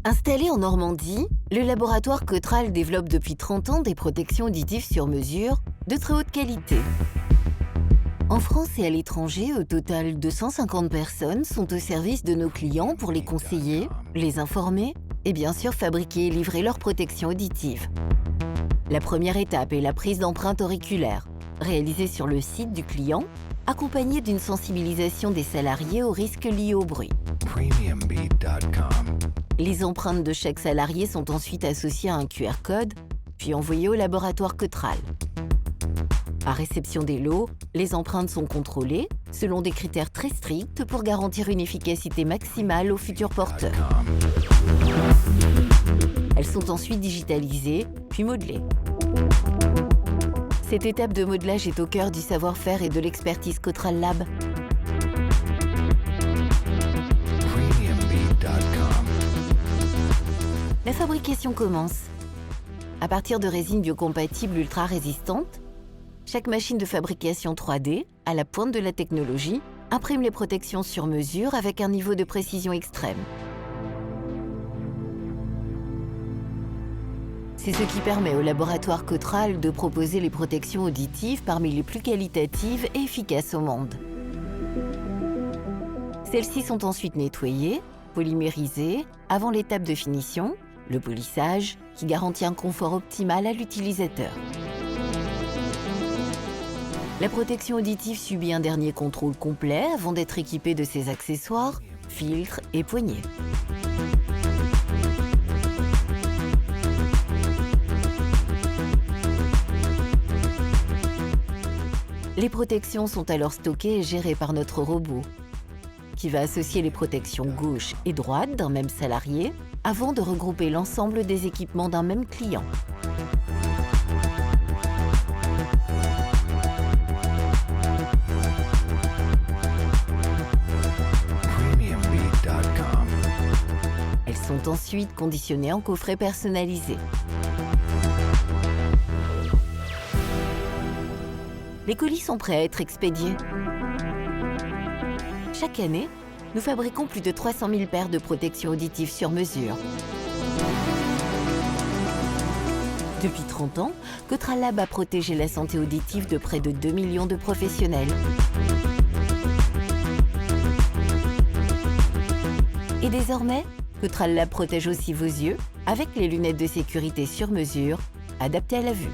Installé en Normandie, le laboratoire Cotral développe depuis 30 ans des protections auditives sur mesure de très haute qualité. En France et à l'étranger, au total 250 personnes sont au service de nos clients pour les conseiller, les informer et bien sûr fabriquer et livrer leurs protections auditives. La première étape est la prise d'empreintes auriculaires, réalisée sur le site du client, accompagnée d'une sensibilisation des salariés aux risques liés au bruit. Les empreintes de chaque salarié sont ensuite associées à un QR code, puis envoyées au laboratoire Cotral. À réception des lots, les empreintes sont contrôlées selon des critères très stricts pour garantir une efficacité maximale aux futurs porteurs. Elles sont ensuite digitalisées, puis modelées. Cette étape de modelage est au cœur du savoir-faire et de l'expertise Cotral Lab. La fabrication commence. À partir de résines biocompatibles ultra résistantes, chaque machine de fabrication 3D, à la pointe de la technologie, imprime les protections sur mesure avec un niveau de précision extrême. C'est ce qui permet au laboratoire Cotral de proposer les protections auditives parmi les plus qualitatives et efficaces au monde. Celles-ci sont ensuite nettoyées, polymérisées, avant l'étape de finition, le polissage, qui garantit un confort optimal à l'utilisateur. La protection auditive subit un dernier contrôle complet avant d'être équipée de ses accessoires, filtres et poignées. Les protections sont alors stockées et gérées par notre robot, qui va associer les protections gauche et droite d'un même salarié avant de regrouper l'ensemble des équipements d'un même client. Elles sont ensuite conditionnées en coffret personnalisé. Les colis sont prêts à être expédiés. Chaque année, nous fabriquons plus de 300 000 paires de protections auditives sur mesure. Depuis 30 ans, Cotral Lab a protégé la santé auditive de près de 2 millions de professionnels. Et désormais, Cotral Lab protège aussi vos yeux avec les lunettes de sécurité sur mesure, adaptées à la vue.